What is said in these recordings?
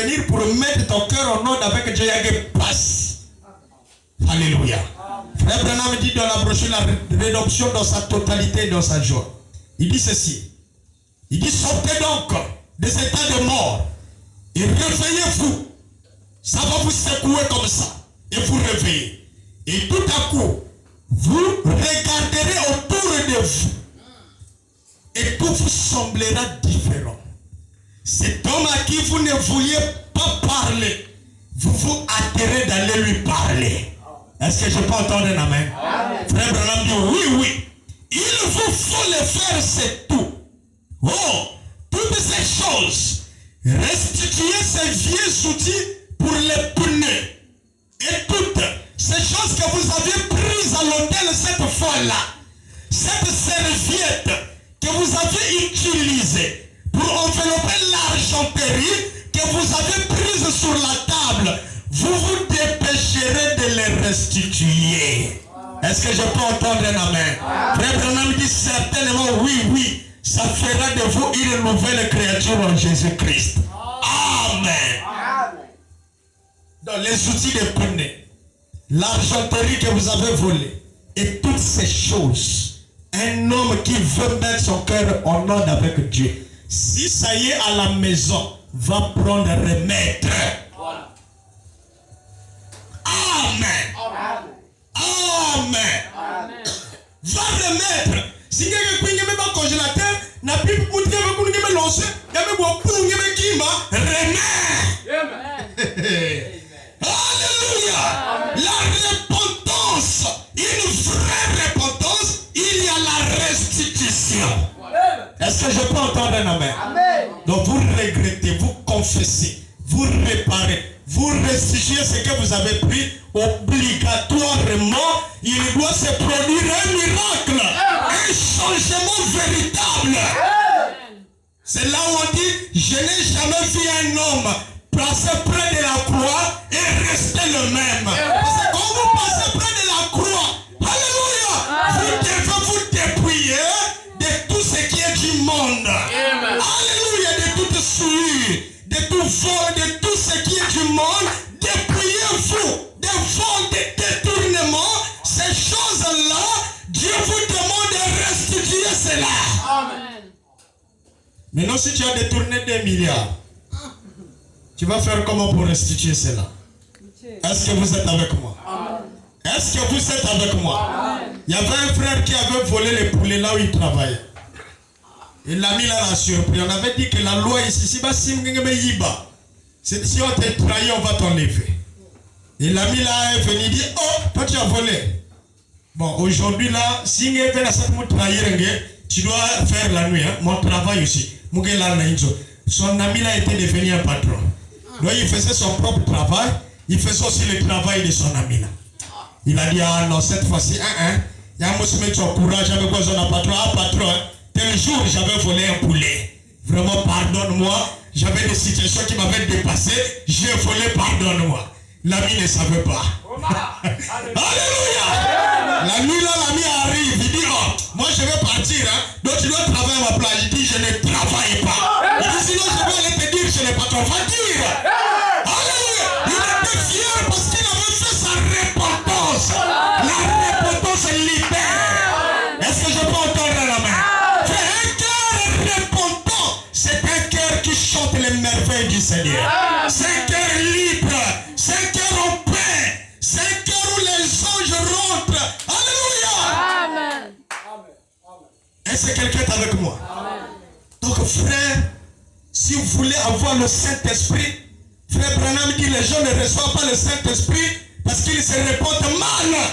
venir pour mettre ton cœur en ordre avec Dieu, il y a que passe. Alléluia. Frère Branham dit dans la brochure la rédemption dans sa totalité et dans sa joie. Il dit ceci. Il dit sortez donc de cet état de mort et réveillez-vous. Ça va vous secouer comme ça et vous réveiller. Et tout à coup, vous regarderez autour de vous et tout vous semblera différent. Cet homme à qui vous ne vouliez pas parler, vous vous hâterez d'aller lui parler. Est-ce que je peux entendre un amen? Frère Branham dit oui. Il vous faut le faire, c'est tout. Oh, toutes ces choses, restituer ces vieux outils pour les pneus. Et toutes ces choses que vous avez prises à l'hôtel cette fois-là, cette serviette que vous avez utilisée pour envelopper l'argenterie que vous avez prise sur la table, vous vous dépêcherez de les restituer. Est-ce que je peux entendre un amen? Frère Branham dit certainement oui. Ça fera de vous une nouvelle créature en Jésus-Christ. Amen. Dans les outils de pneus, l'argenterie que vous avez volée et toutes ces choses, un homme qui veut mettre son cœur en ordre avec Dieu, si ça y est à la maison, va prendre remettre. Amen. Va remettre. Si quelqu'un qui est dans congélateur, n'a plus pour dire que vous avez lancé, il y a beaucoup de qui m'a remet. Alléluia. La repentance, une vraie repentance, il y a la restitution. Est-ce que je peux entendre un amen? Donc vous regrettez, vous confessez, vous réparez, vous restituez ce que vous avez pris. Obligatoirement, il doit se produire un miracle, un changement véritable. C'est là où on dit, je n'ai jamais vu un homme passer près de la croix et rester le même. Parce que quand vous passez près de la croix, alléluia, vous devez vous dépouiller de tout ce qui est du monde. Alléluia, de toute souillure, de tout vol, de tout ce qui est du monde. Dépouillez-vous de vol, de détournement. Ces choses-là, Dieu vous demande de restituer cela. Amen. Maintenant, si tu as détourné 2 milliards, tu vas faire comment pour restituer cela? Est-ce que vous êtes avec moi? Est-ce que vous êtes avec moi? Il y avait un frère qui avait volé les poulets là où il travaillait. Il l'a mis là la surprise. On avait dit que la loi ici, si on te trahit, on va t'enlever. Il l'a mis là et venu dire, oh, toi tu as volé. Bon, aujourd'hui là, si tu veux trahir, tu dois faire la nuit, hein? Mon travail aussi. Son ami là était devenu un patron. Donc il faisait son propre travail, il faisait aussi le travail de son ami là. Il a dit, ah non, cette fois-ci, il y a un monsieur qui a courage avec quoi son patron. Ah patron, tel jour j'avais volé un poulet. Vraiment, pardonne-moi, j'avais des situations qui m'avaient dépassé, j'ai volé, pardonne-moi. L'ami ne savait pas. Alléluia. La nuit là, l'ami arrive, il dit, oh, moi je vais partir, hein. Donc tu dois travailler à ma place. Il dit, je ne travaille pas. Il dit, sinon je vais aller te dire, je n'ai pas ton va dire. Alléluia. Il était fier parce qu'il avait fait sa repentance. La repentance libère. Est-ce que je peux entendre la main? Un cœur repentant, c'est un cœur qui chante les merveilles du Seigneur. C'est un cœur libre. C'est un cœur en paix. C'est un cœur où les anges rentrent. Alléluia. Amen. Est-ce que quelqu'un est avec moi? Amen. Donc frère, si vous voulez avoir le Saint-Esprit, frère Branham dit les gens ne reçoivent pas le Saint-Esprit parce qu'ils se répandent mal. Amen.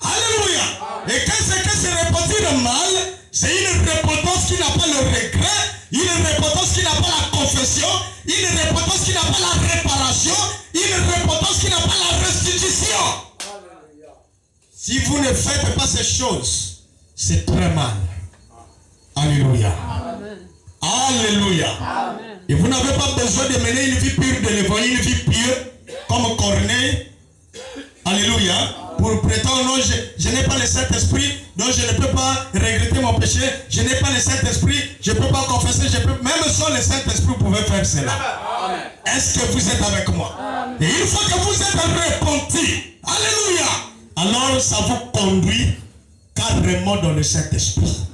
Alléluia. Amen. Et quand c'est que se répandre mal, c'est une repentance qui n'a pas le regret, une repentance qui n'a pas la confession, une repentance qui n'a pas la réparation, une repentance qui n'a pas la restitution. Alléluia. Si vous ne faites pas ces choses, c'est très mal. Alléluia. Amen. Alléluia. Amen. Et vous n'avez pas besoin de mener une vie pure de l'évangile, une vie pure comme Corneille. Alléluia. Pour prétendre, non, je n'ai pas le Saint-Esprit, donc je ne peux pas regretter mon péché. Je n'ai pas le Saint-Esprit, je ne peux pas confesser, même sans le Saint-Esprit, vous pouvez faire cela. Amen. Est-ce que vous êtes avec moi? Et une fois que vous êtes repenti, alléluia, alors ça vous conduit carrément dans le Saint-Esprit.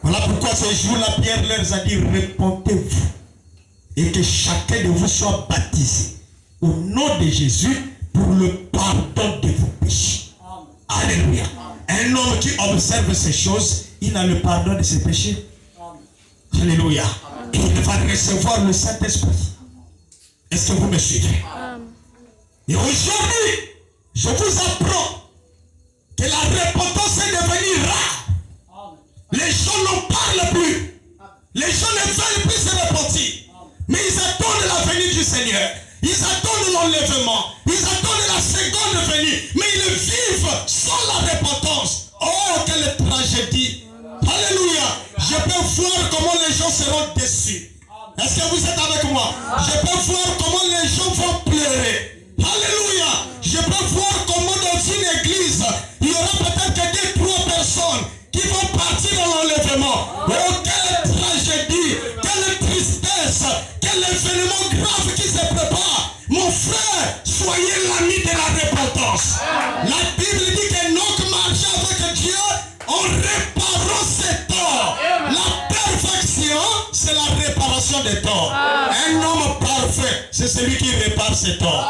Voilà pourquoi ce jour-là, Pierre leur a dit, repentez-vous et que chacun de vous soit baptisé au nom de Jésus pour le pardon de vos péchés. Alléluia. Un homme qui observe ces choses, il a le pardon de ses péchés. Alléluia. Et il va recevoir le Saint-Esprit. Est-ce que vous me suivez? Et aujourd'hui, je vous apprends que la repentance est devenue rare. Les gens n'en parlent plus. Les gens ne veulent plus se repentir. Mais ils attendent la venue du Seigneur. Ils attendent l'enlèvement. Ils attendent la seconde venue. Mais ils vivent sans la repentance. Oh, quelle tragédie. Alléluia. Je peux voir comment les gens seront déçus. Est-ce que vous êtes avec moi? Je peux voir comment les gens vont pleurer. Alléluia. Je peux voir comment dans une église, il y aura peut-être que 2-3 personnes qui vont partir dans l'enlèvement. Oh, quelle tragédie, quelle tristesse, quel événement grave qui se prépare. Mon frère, soyez l'ami de la repentance. La Bible dit que notre marche avec Dieu en réparant ses torts. La perfection, c'est la réparation des torts. Un homme parfait, c'est celui qui répare ses torts.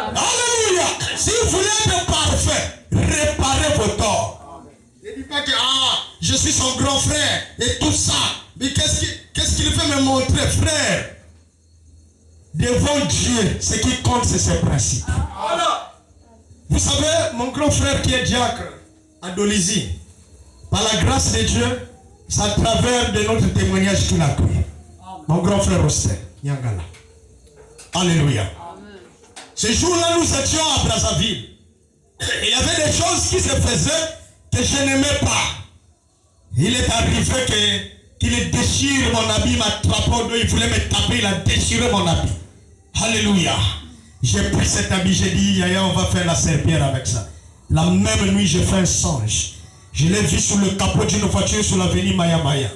Alléluia. Si vous voulez être parfait, réparez vos torts. Ne dites pas que je suis son grand frère et tout ça. Mais qu'est-ce qu'il veut me montrer, frère? Devant Dieu, ce qui compte, c'est ses principes. Vous savez, mon grand frère qui est diacre à Dolisie, par la grâce de Dieu, c'est à travers de notre témoignage qu'il a cru. Mon grand frère Roster, Yangala. Alléluia. Ce jour-là, nous étions à Brazzaville. Il y avait des choses qui se faisaient que je n'aimais pas. Il est arrivé qu'il déchire mon habit, m'attrapant, il voulait me taper, il a déchiré mon habit. Alléluia. J'ai pris cet habit, j'ai dit, Yaya, on va faire la serpillère avec ça. La même nuit, j'ai fait un songe. Je l'ai vu sur le capot d'une voiture sur l'avenue Maya Maya,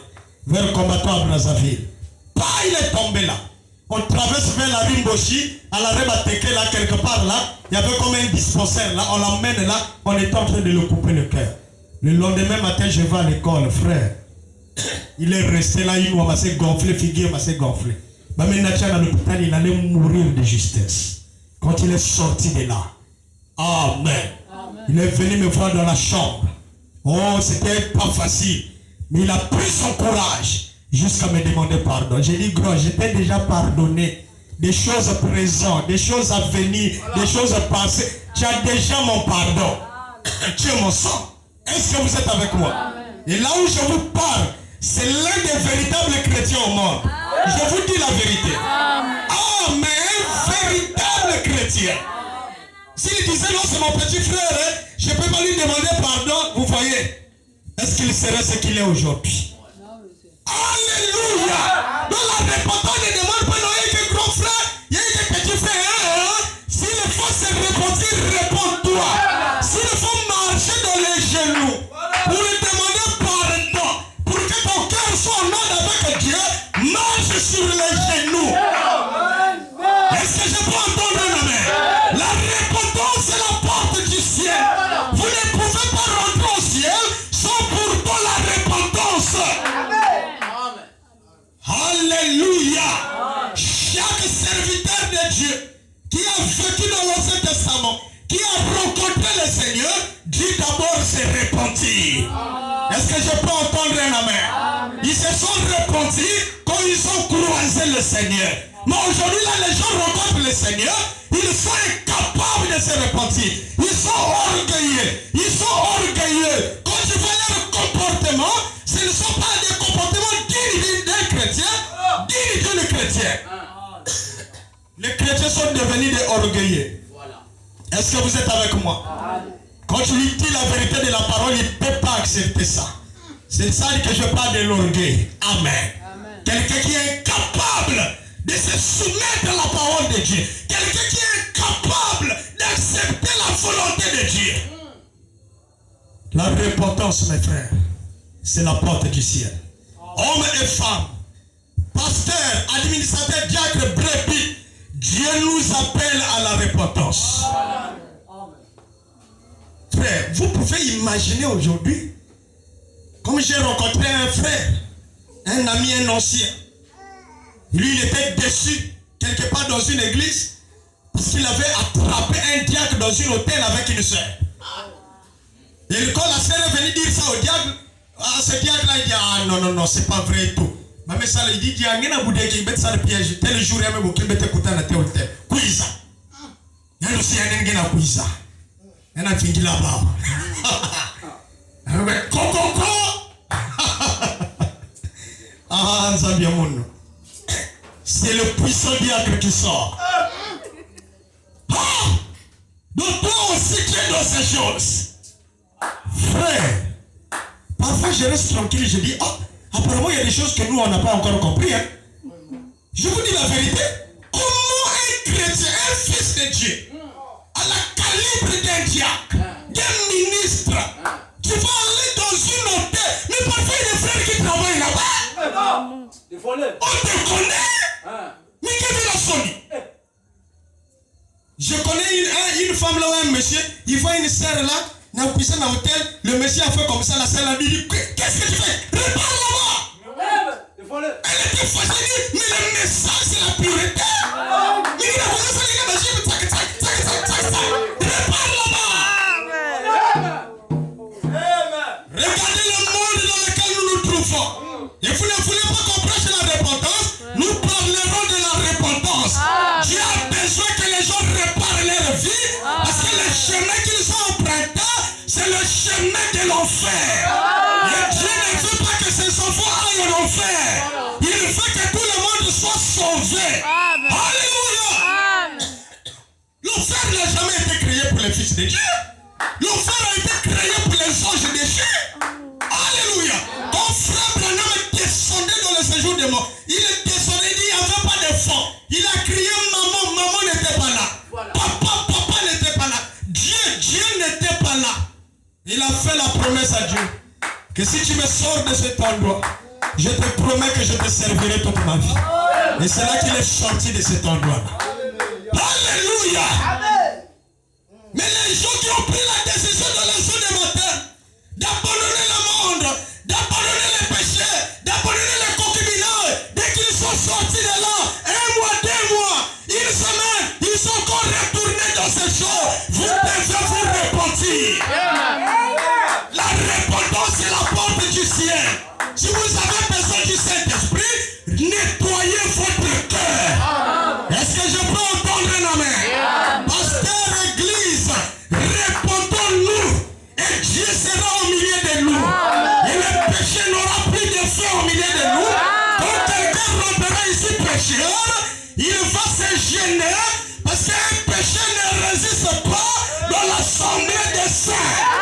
vers le combattant à Brazzaville. Bah, il est tombé là. On traverse vers la rue Mboshi, à la rue Bateke, là, quelque part là. Il y avait comme un dispensaire là. On l'emmène là. On est en train de le couper le cœur. Le lendemain matin, je vais à l'école, frère. Il est resté là, il m'a assez gonflé, figure m'a assez gonflé. Bah, maintenant, à l'hôpital, il allait mourir de justesse. Quand il est sorti de là. Amen. Il est venu me voir dans la chambre. Oh, c'était pas facile. Mais il a pris son courage jusqu'à me demander pardon. J'ai dit, gros, je t'ai déjà pardonné. Des choses présentes, des choses à venir, des choses passées. Tu as déjà mon pardon. Tu es mon sang. Est-ce que vous êtes avec moi? Et là où je vous parle, c'est l'un des véritables chrétiens au monde. Je vous dis la vérité. Ah, mais un véritable chrétien. S'il disait non, c'est mon petit frère, je ne peux pas lui demander pardon, vous voyez, est-ce qu'il serait ce qu'il est aujourd'hui? Alléluia! Dans la repentance ne demande pas, non, il y a que grand frère, il y a que petit frère. S'il faut se repentir, réponds-toi. S'il faut marcher dans les genoux pour lui demander pardon, pour que ton cœur soit en ordre avec Dieu, marche sur les genoux. Est-ce que je peux entendre un amen? La repentance est la porte du ciel. Vous ne pouvez pas rentrer au ciel sans pourtant la repentance. Amen. Alléluia. Chaque serviteur de Dieu qui a vécu dans l'Ancien Testament, qui a rencontré le Seigneur, dit d'abord se repentir. Est-ce que je peux entendre un amen? Ils se sont repentis quand ils ont croisé le Seigneur. Mais aujourd'hui, là, les gens rencontrent le Seigneur, ils sont incapables de se repentir. Ils sont orgueilleux. Ils sont orgueilleux. Quand tu vois leur comportement, ce ne sont pas des comportements dignes d'un chrétien, dignes d'un chrétien. Les chrétiens sont devenus des orgueilleux. Est-ce que vous êtes avec moi? Quand tu lui dis la vérité de la parole, il ne peut pas accepter ça. C'est ça que je parle de l'orgueil. Amen. Quelqu'un qui est incapable de se soumettre à la parole de Dieu. Quelqu'un qui est incapable d'accepter la volonté de Dieu. La repentance, mes frères, c'est la porte du ciel. Hommes et femmes, pasteur, administrateur, diacre, brebis, Dieu nous appelle à la repentance. Frère, vous pouvez imaginer aujourd'hui, comme j'ai rencontré un frère, un ami, un ancien. Lui, il était déçu, quelque part dans une église, parce qu'il avait attrapé un diacre dans une hôtel avec une soeur. Et quand la soeur est venue dire ça au diable, ce diable-là, il dit, ah non, c'est pas vrai et tout. Mais ça, il dit, il y a un boudé qui met ça le piège. Tel jour, il y a même beaucoup de écouter à la télé. Couisa. Il y a aussi un gars qui couisa. Il y a un fini là-bas. Coco. Ah, Nzambiamono. C'est le puissant diable qui sort. Donc toi aussi tu es dans ces choses. Frère, parfois je reste tranquille, je dis, apparemment il y a des choses que nous on n'a pas encore compris. Hein? Je vous dis la vérité. Comment un chrétien, un fils de Dieu, à la calibre d'un diacre, d'un ministre, tu vas aller dans une hôtel, mais parfois il y a des frères qui travaillent là-bas. On te connaît. Mais quelle est la folie? Je connais une femme là, un monsieur, il voit une sœur là, dans l'hôtel, le monsieur a fait comme ça, la sœur a dit, qu'est-ce que tu fais? Répare là-bas. Elle était fâchée, mais le message c'est la pureté. Mais il a fait ça, il a dit, répare là-bas. Regardez le monde dans lequel nous nous trouvons. Et vous ne voulez pas qu'on prêche la repentance? Nous parlerons de la repentance. Dieu a besoin que les gens réparent leur vie parce que le chemin qu'ils ont emprunté, c'est le chemin de l'enfer. Et Dieu ne veut pas que ses enfants aillent en enfer. Il veut que tout le monde soit sauvé. Alléluia. L'enfer n'a jamais été créé pour les fils de Dieu. L'enfer a été créé pour les anges déchus. Alléluia. Ton frère Branham descendait dans le séjour des morts. Il est descendu, il n'y avait pas de fond. Il a crié maman n'était pas là. Papa n'était pas là. Dieu n'était pas là. Il a fait la promesse à Dieu que si tu me sors de cet endroit, je te promets que je te servirai toute ma vie. Et c'est là qu'il est sorti de cet endroit-là. Alléluia. Mais les gens qui ont pris la décision dans le son des matins d'abandonner le monde, d'abandonner les péchés, d'abandonner les concubinages, dès qu'ils sont sortis de là, 1 mois, 2 mois, une semaine, ils sont encore retournés dans ces choses. Vous devez vous repentir. La repentance est la porte du ciel. Si vous avez besoin du Saint-Esprit, nettoyez votre cœur. Est-ce que je peux entendre un amen? Pasteur, église, répondons-nous et Dieu sera au milieu de nous. Et le péché n'aura plus de feu au milieu de nous. Quand quelqu'un rentrera ici pécheur, il va se gêner parce qu'un péché ne résiste pas dans l'assemblée des saints.